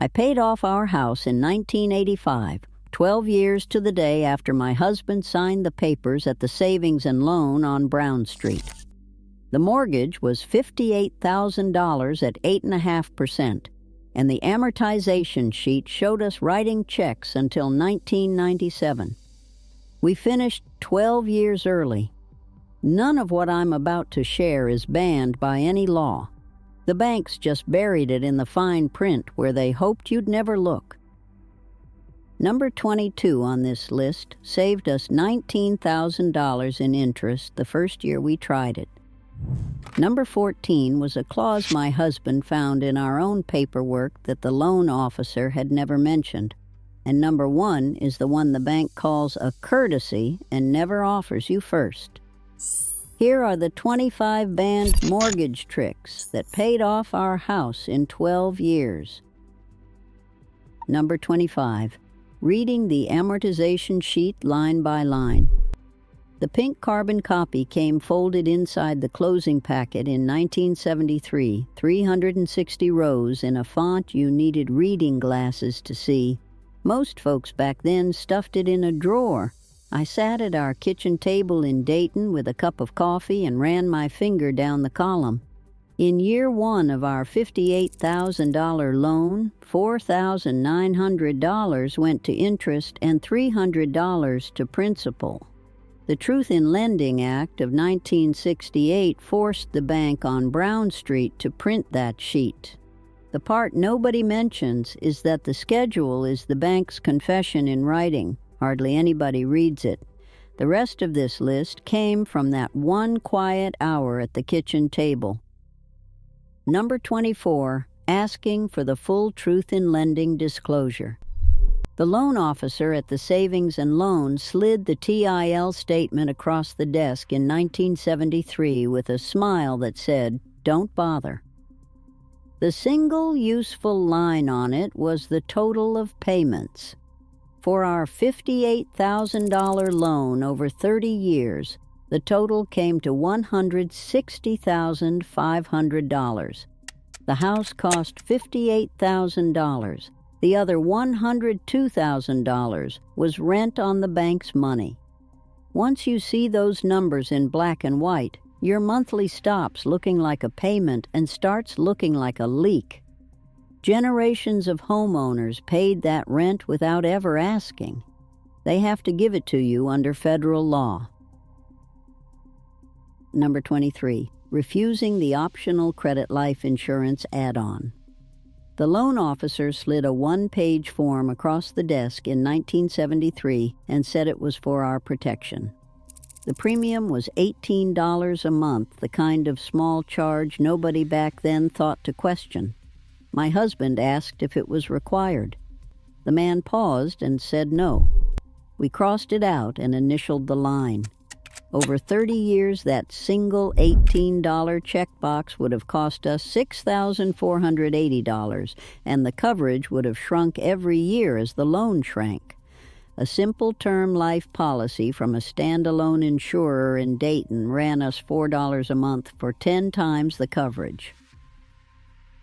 I paid off our house in 1985, 12 years to the day after my husband signed the papers at the Savings and Loan on Brown Street. The mortgage was $58,000 at 8.5%, and the amortization sheet showed us writing checks until 1997. We finished 12 years early. None of what I'm about to share is banned by any law. The banks just buried it in the fine print where they hoped you'd never look. Number 22 on this list saved us $19,000 in interest the first year we tried it. Number 14 was a clause my husband found in our own paperwork that the loan officer had never mentioned. And number 1 is the one the bank calls a courtesy and never offers you first. Here are the 25 banned mortgage tricks that paid off our house in 12 years. Number 25. Reading the amortization sheet line by line. The pink carbon copy came folded inside the closing packet in 1973, 360 rows in a font you needed reading glasses to see. Most folks back then stuffed it in a drawer. I sat at our kitchen table in Dayton with a cup of coffee and ran my finger down the column. In year 1 of our $58,000 loan, $4,900 went to interest and $300 to principal. The Truth in Lending Act of 1968 forced the bank on Brown Street to print that sheet. The part nobody mentions is that the schedule is the bank's confession in writing. Hardly anybody reads it. The rest of this list came from that one quiet hour at the kitchen table. Number 24, asking for the full truth in lending disclosure. The loan officer at the Savings and Loan slid the TIL statement across the desk in 1973 with a smile that said, "Don't bother." The single useful line on it was the total of payments. For our $58,000 loan over 30 years, the total came to $160,500. The house cost $58,000. The other $102,000 was rent on the bank's money. Once you see those numbers in black and white, your monthly stops looking like a payment and starts looking like a leak. Generations of homeowners paid that rent without ever asking. They have to give it to you under federal law. Number 23, refusing the optional credit life insurance add-on. The loan officer slid a one-page form across the desk in 1973 and said it was for our protection. The premium was $18 a month, the kind of small charge nobody back then thought to question. My husband asked if it was required. The man paused and said no. We crossed it out and initialed the line. Over 30 years, that single $18 checkbox would have cost us $6,480, and the coverage would have shrunk every year as the loan shrank. A simple term life policy from a standalone insurer in Dayton ran us $4 a month for 10 times the coverage.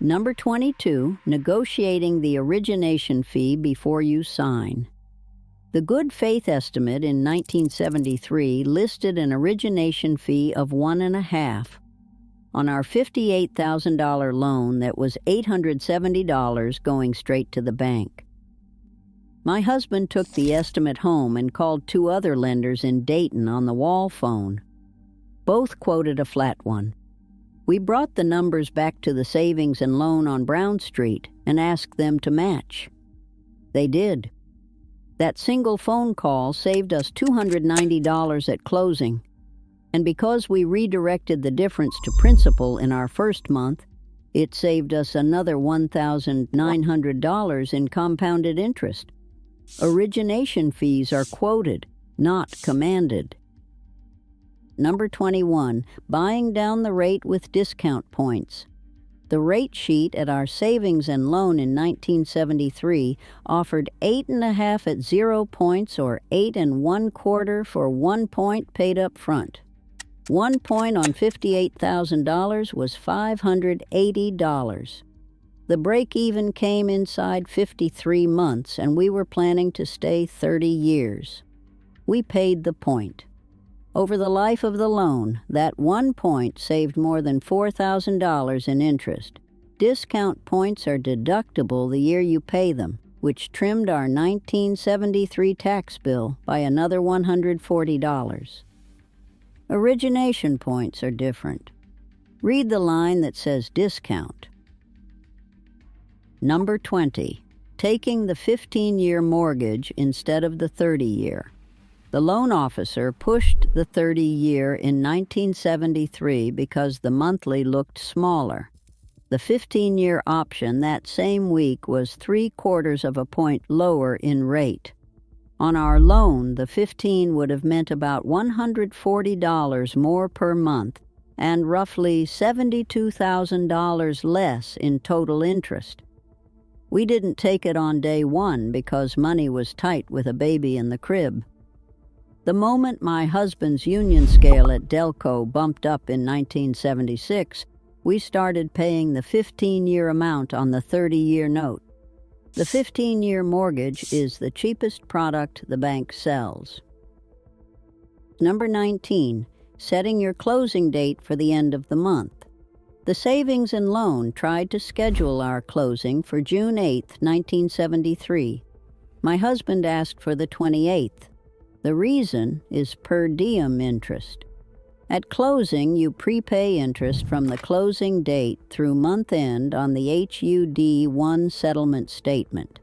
Number 22, negotiating the origination fee before you sign. The good faith estimate in 1973 listed an origination fee of 1.5. On our $58,000 loan, that was $870 going straight to the bank. My husband took the estimate home and called 2 other lenders in Dayton on the wall phone. Both quoted a flat one. We brought the numbers back to the Savings and Loan on Brown Street and asked them to match. They did. That single phone call saved us $290 at closing, and because we redirected the difference to principal in our first month, it saved us another $1,900 in compounded interest. Origination fees are quoted, not commanded. Number 21, buying down the rate with discount points. The rate sheet at our Savings and Loan in 1973 offered 8.5 at 0 points or 8 1/4 for 1 point paid up front. 1 point on $58,000 was $580. The break-even came inside 53 months, and we were planning to stay 30 years. We paid the point. Over the life of the loan, that 1 point saved more than $4,000 in interest. Discount points are deductible the year you pay them, which trimmed our 1973 tax bill by another $140. Origination points are different. Read the line that says discount. Number 20, taking the 15-year mortgage instead of the 30-year. The loan officer pushed the 30-year in 1973 because the monthly looked smaller. The 15-year option that same week was 3/4 of a point lower in rate. On our loan, the 15 would have meant about $140 more per month and roughly $72,000 less in total interest. We didn't take it on day one because money was tight with a baby in the crib. The moment my husband's union scale at Delco bumped up in 1976, we started paying the 15-year amount on the 30-year note. The 15-year mortgage is the cheapest product the bank sells. Number 19, setting your closing date for the end of the month. The Savings and Loan tried to schedule our closing for June 8, 1973. My husband asked for the 28th. The reason is per diem interest. At closing, you prepay interest from the closing date through month end on the HUD-1 settlement statement.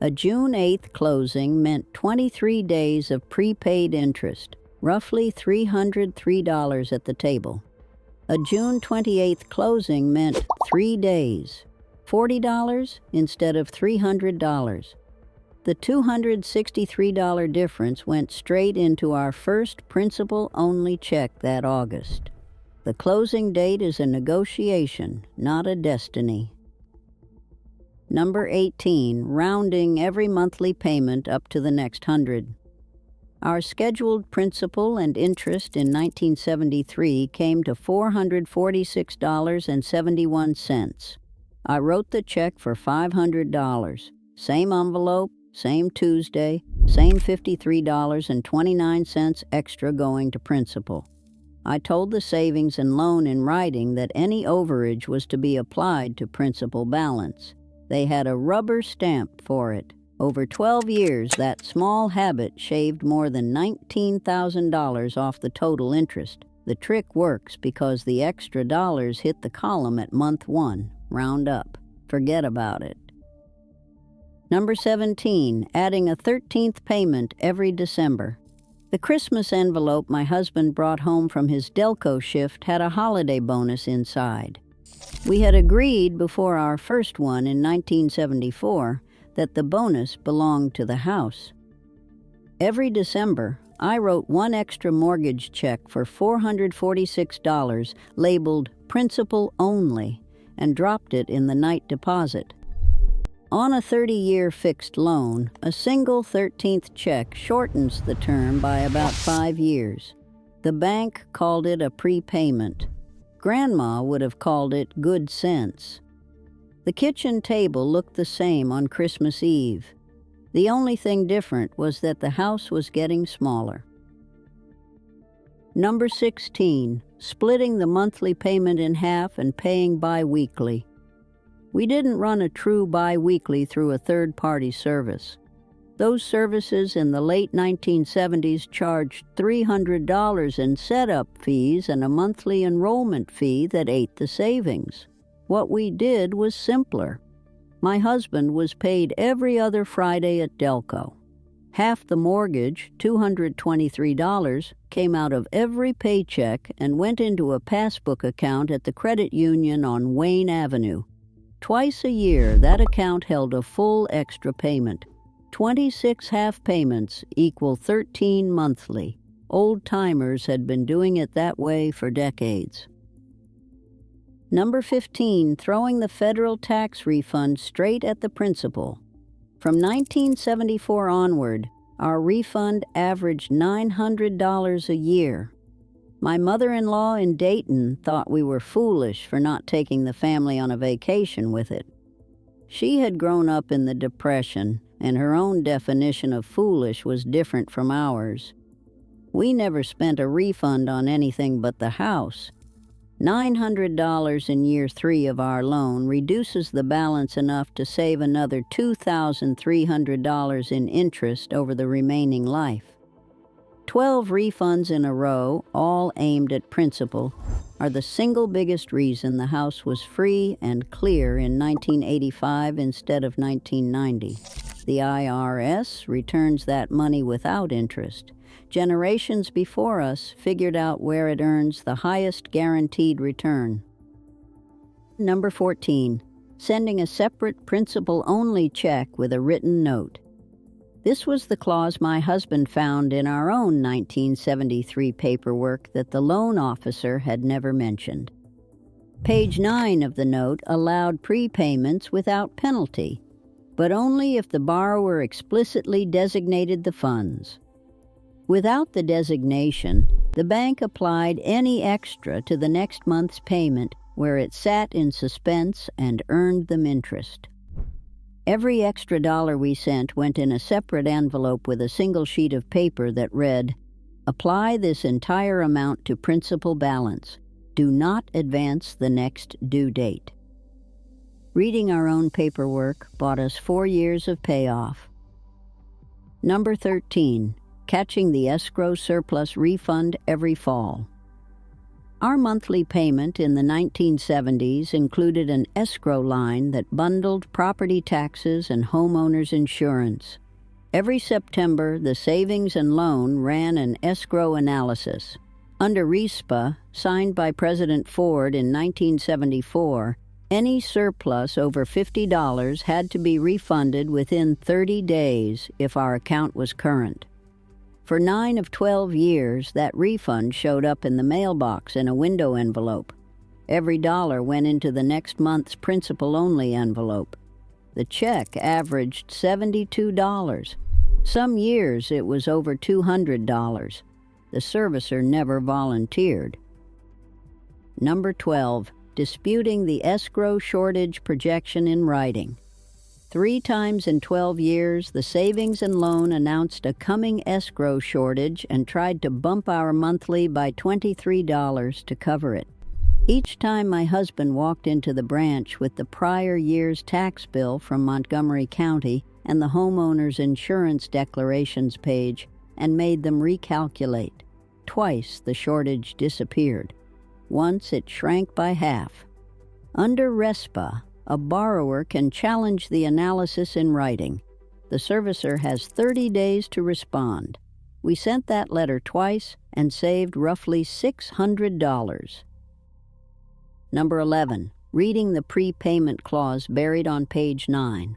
A June 8th closing meant 23 days of prepaid interest, roughly $303 at the table. A June 28th closing meant 3 days, $40 instead of $300. The $263 difference went straight into our first principal-only check that August. The closing date is a negotiation, not a destiny. Number 18, rounding every monthly payment up to the next 100. Our scheduled principal and interest in 1973 came to $446.71. I wrote the check for $500. Same envelope, same Tuesday, same $53.29 extra going to principal. I told the Savings and Loan in writing that any overage was to be applied to principal balance. They had a rubber stamp for it. Over 12 years, that small habit shaved more than $19,000 off the total interest. The trick works because the extra dollars hit the column at month 1. Round up. Forget about it. Number 17, adding a 13th payment every December. The Christmas envelope my husband brought home from his Delco shift had a holiday bonus inside. We had agreed before our first one in 1974 that the bonus belonged to the house. Every December, I wrote one extra mortgage check for $446 labeled Principal Only and dropped it in the night deposit. On a 30-year fixed loan, a single 13th check shortens the term by about 5 years. The bank called it a prepayment. Grandma would have called it good sense. The kitchen table looked the same on Christmas Eve. The only thing different was that the house was getting smaller. Number 16, splitting the monthly payment in half and paying bi-weekly. We didn't run a true bi-weekly through a third-party service. Those services in the late 1970s charged $300 in setup fees and a monthly enrollment fee that ate the savings. What we did was simpler. My husband was paid every other Friday at Delco. Half the mortgage, $223, came out of every paycheck and went into a passbook account at the credit union on Wayne Avenue. Twice a year, that account held a full extra payment. 26 half payments equal 13 monthly. Old-timers had been doing it that way for decades. Number 15, throwing the federal tax refund straight at the principal. From 1974 onward, our refund averaged $900 a year. My mother-in-law in Dayton thought we were foolish for not taking the family on a vacation with it. She had grown up in the Depression, and her own definition of foolish was different from ours. We never spent a refund on anything but the house. $900 in year 3 of our loan reduces the balance enough to save another $2,300 in interest over the remaining life. 12 refunds in a row, all aimed at principal, are the single biggest reason the house was free and clear in 1985 instead of 1990. The IRS returns that money without interest. Generations before us figured out where it earns the highest guaranteed return. Number 14. Sending a separate principal-only check with a written note. This was the clause my husband found in our own 1973 paperwork that the loan officer had never mentioned. Page 9 of the note allowed prepayments without penalty, but only if the borrower explicitly designated the funds. Without the designation, the bank applied any extra to the next month's payment where it sat in suspense and earned them interest. Every extra dollar we sent went in a separate envelope with a single sheet of paper that read, "Apply this entire amount to principal balance. Do not advance the next due date." Reading our own paperwork bought us 4 years of payoff. Number 13. Catching the escrow surplus refund every fall. Our monthly payment in the 1970s included an escrow line that bundled property taxes and homeowners insurance. Every September, the Savings and Loan ran an escrow analysis. Under RESPA, signed by President Ford in 1974, any surplus over $50 had to be refunded within 30 days if our account was current. For 9 of 12 years, that refund showed up in the mailbox in a window envelope. Every dollar went into the next month's principal-only envelope. The check averaged $72. Some years it was over $200. The servicer never volunteered. Number 12. Disputing the escrow shortage projection in writing. 3 times in 12 years, the Savings and Loan announced a coming escrow shortage and tried to bump our monthly by $23 to cover it. Each time my husband walked into the branch with the prior year's tax bill from Montgomery County and the homeowner's insurance declarations page and made them recalculate. Twice the shortage disappeared. Once it shrank by half. Under RESPA, a borrower can challenge the analysis in writing. The servicer has 30 days to respond. We sent that letter twice and saved roughly $600. Number 11. Reading the prepayment clause buried on page 9.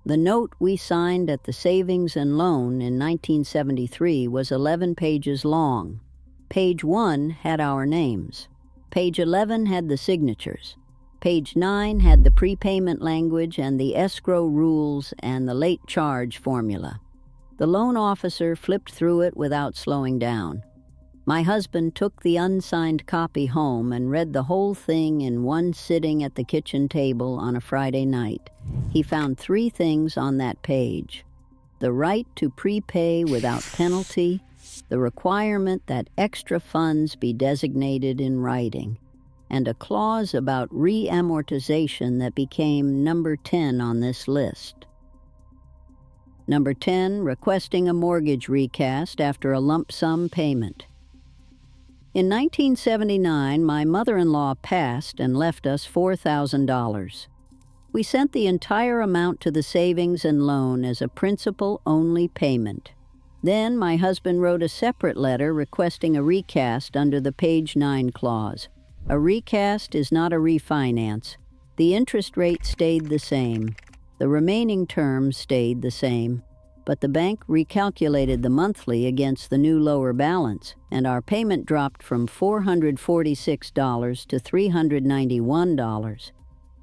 The note we signed at the Savings and Loan in 1973 was 11 pages long. Page 1 had our names. Page 11 had the signatures. Page 9 had the prepayment language and the escrow rules and the late charge formula. The loan officer flipped through it without slowing down. My husband took the unsigned copy home and read the whole thing in one sitting at the kitchen table on a Friday night. He found 3 things on that page: the right to prepay without penalty, the requirement that extra funds be designated in writing, and a clause about re-amortization that became number 10 on this list. Number 10, requesting a mortgage recast after a lump sum payment. In 1979, my mother-in-law passed and left us $4,000. We sent the entire amount to the Savings and Loan as a principal-only payment. Then my husband wrote a separate letter requesting a recast under the page 9 clause. A recast is not a refinance. The interest rate stayed the same. The remaining terms stayed the same. But the bank recalculated the monthly against the new lower balance, and our payment dropped from $446 to $391.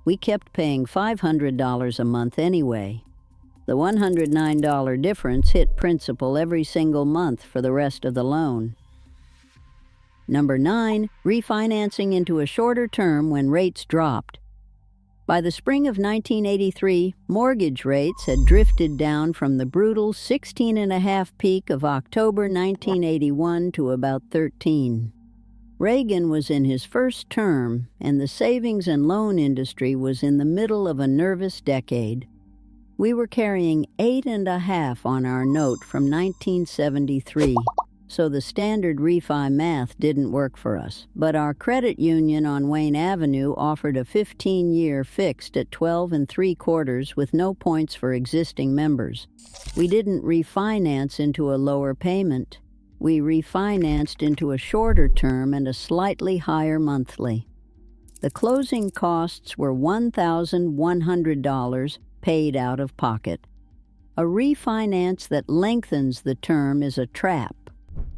We kept paying $500 a month anyway. The $109 difference hit principal every single month for the rest of the loan. Number 9, refinancing into a shorter term when rates dropped. By the spring of 1983, mortgage rates had drifted down from the brutal 16.5 peak of October 1981 to about 13. Reagan was in his first term, and the savings and loan industry was in the middle of a nervous decade. We were carrying 8.5 on our note from 1973, so the standard refi math didn't work for us. But our credit union on Wayne Avenue offered a 15-year fixed at 12 3/4 with no points for existing members. We didn't refinance into a lower payment. We refinanced into a shorter term and a slightly higher monthly. The closing costs were $1,100 paid out of pocket. A refinance that lengthens the term is a trap.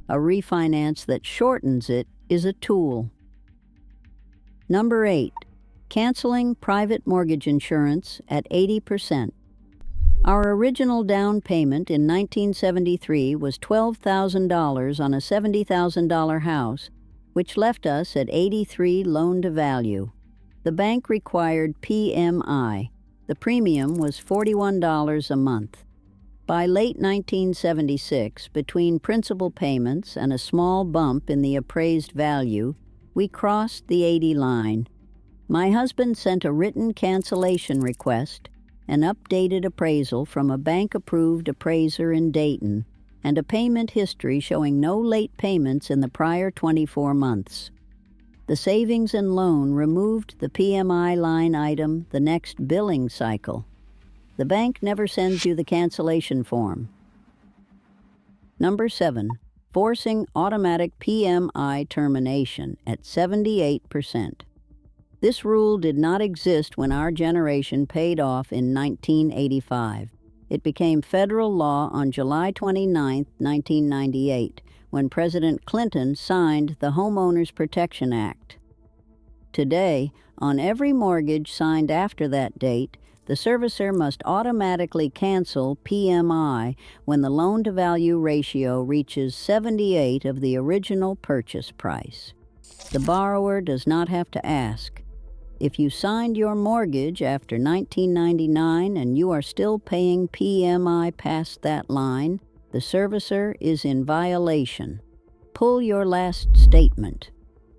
A refinance that shortens it is a tool. Number 8, canceling private mortgage insurance at 80%. Our original down payment in 1973 was $12,000 on a $70,000 house, which left us at 83 loan-to-value. The bank required PMI. The premium was $41 a month. By late 1976, between principal payments and a small bump in the appraised value, we crossed the 80 line. My husband sent a written cancellation request, an updated appraisal from a bank-approved appraiser in Dayton, and a payment history showing no late payments in the prior 24 months. The savings and loan removed the PMI line item the next billing cycle. The bank never sends you the cancellation form. Number 7, forcing automatic PMI termination at 78%. This rule did not exist when our generation paid off in 1985. It became federal law on July 29, 1998, when President Clinton signed the Homeowners Protection Act. Today, on every mortgage signed after that date, the servicer must automatically cancel PMI when the loan-to-value ratio reaches 78 of the original purchase price. The borrower does not have to ask. If you signed your mortgage after 1999 and you are still paying PMI past that line, the servicer is in violation. Pull your last statement.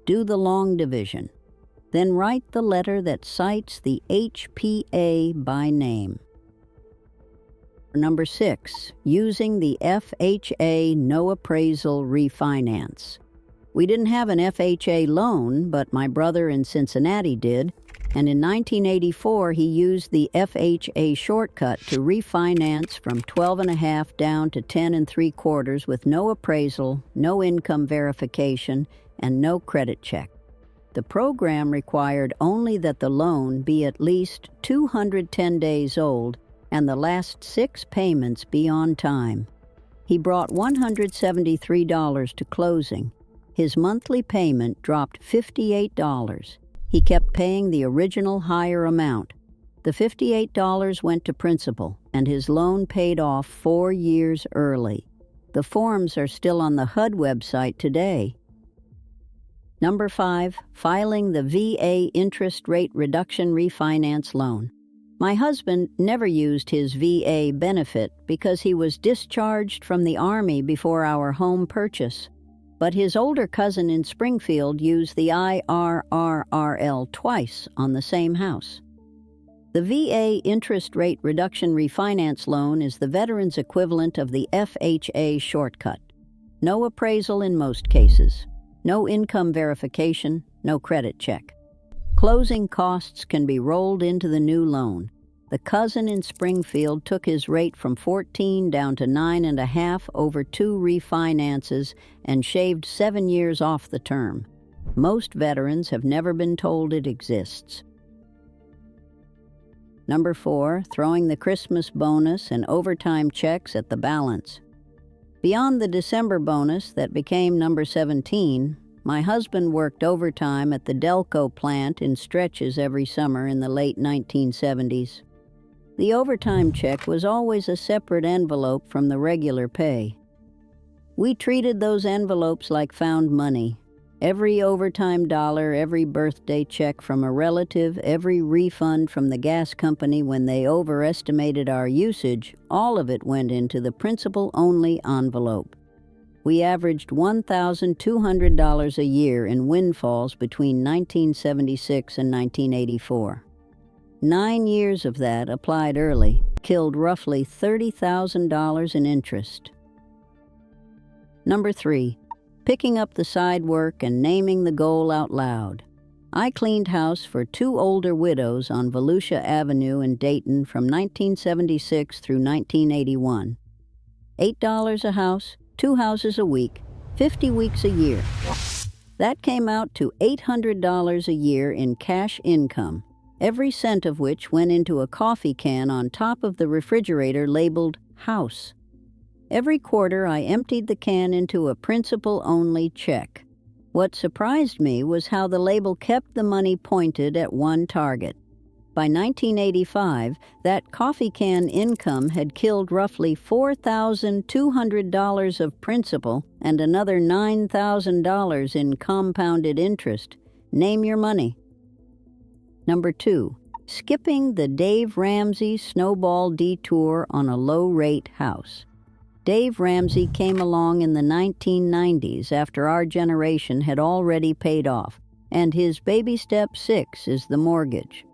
Do the long division. Then write the letter that cites the HPA by name. Number 6, using the FHA no appraisal refinance. We didn't have an FHA loan, but my brother in Cincinnati did, and in 1984 he used the FHA shortcut to refinance from 12.5 down to 10 3/4 with no appraisal, no income verification, and no credit check. The program required only that the loan be at least 210 days old and the last 6 payments be on time. He brought $173 to closing. His monthly payment dropped $58. He kept paying the original higher amount. The $58 went to principal, and his loan paid off 4 years early. The forms are still on the HUD website today. Number 5, filing the VA interest rate reduction refinance loan. My husband never used his VA benefit because he was discharged from the Army before our home purchase. But his older cousin in Springfield used the IRRRL twice on the same house. The VA interest rate reduction refinance loan is the veteran's equivalent of the FHA shortcut. No appraisal in most cases. No income verification, no credit check. Closing costs can be rolled into the new loan. The cousin in Springfield took his rate from 14 down to 9.5 over 2 refinances and shaved 7 years off the term. Most veterans have never been told it exists. Number 4, throwing the Christmas bonus and overtime checks at the balance. Beyond the December bonus that became number 17, my husband worked overtime at the Delco plant in stretches every summer in the late 1970s. The overtime check was always a separate envelope from the regular pay. We treated those envelopes like found money. Every overtime dollar, every birthday check from a relative, every refund from the gas company when they overestimated our usage, all of it went into the principal-only envelope. We averaged $1,200 a year in windfalls between 1976 and 1984. 9 years of that, applied early, killed roughly $30,000 in interest. Number 3. Picking up the side work and naming the goal out loud. I cleaned house for 2 older widows on Volusia Avenue in Dayton from 1976 through 1981. $8 a house, 2 houses a week, 50 weeks a year. That came out to $800 a year in cash income, every cent of which went into a coffee can on top of the refrigerator labeled house. Every quarter, I emptied the can into a principal-only check. What surprised me was how the label kept the money pointed at one target. By 1985, that coffee can income had killed roughly $4,200 of principal and another $9,000 in compounded interest. Name your money. Number 2. Skipping the Dave Ramsey snowball detour on a low-rate house. Dave Ramsey came along in the 1990s after our generation had already paid off, and his baby step 6 is the mortgage.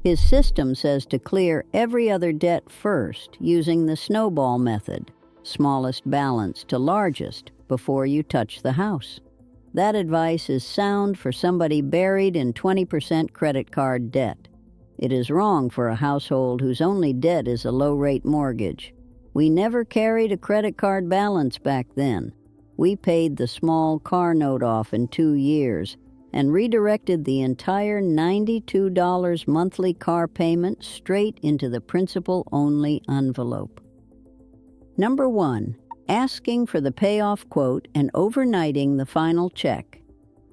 His system says to clear every other debt first using the snowball method, smallest balance to largest, before you touch the house. That advice is sound for somebody buried in 20% credit card debt. It is wrong for a household whose only debt is a low-rate mortgage. We never carried a credit card balance back then. We paid the small car note off in 2 years and redirected the entire $92 monthly car payment straight into the principal-only envelope. Number 1. Asking for the payoff quote and overnighting the final check.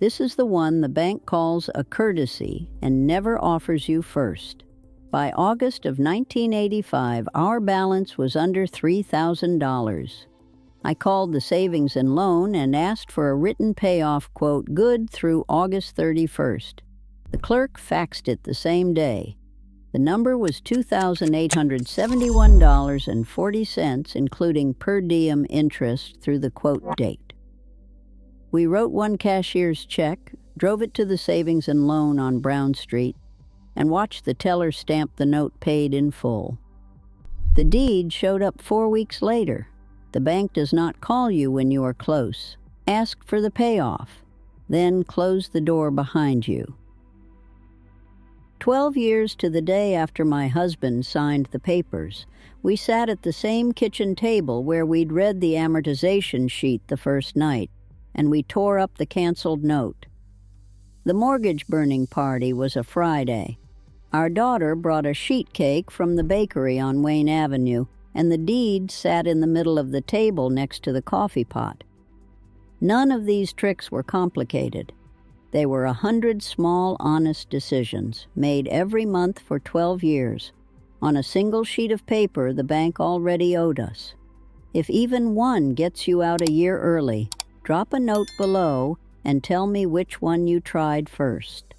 This is the one the bank calls a courtesy and never offers you first. By August of 1985, our balance was under $3,000. I called the savings and loan and asked for a written payoff quote good through August 31st. The clerk faxed it the same day. The number was $2,871.40, including per diem interest through the quote date. We wrote one cashier's check, drove it to the savings and loan on Brown Street, and watched the teller stamp the note paid in full. The deed showed up 4 weeks later. The bank does not call you when you are close. Ask for the payoff, then close the door behind you. 12 years to the day after my husband signed the papers, we sat at the same kitchen table where we'd read the amortization sheet the first night, and we tore up the canceled note. The mortgage burning party was a Friday. Our daughter brought a sheet cake from the bakery on Wayne Avenue, and the deed sat in the middle of the table next to the coffee pot. None of these tricks were complicated. They were 100 small, honest decisions, made every month for 12 years. On a single sheet of paper the bank already owed us. If even one gets you out a year early, drop a note below and tell me which one you tried first.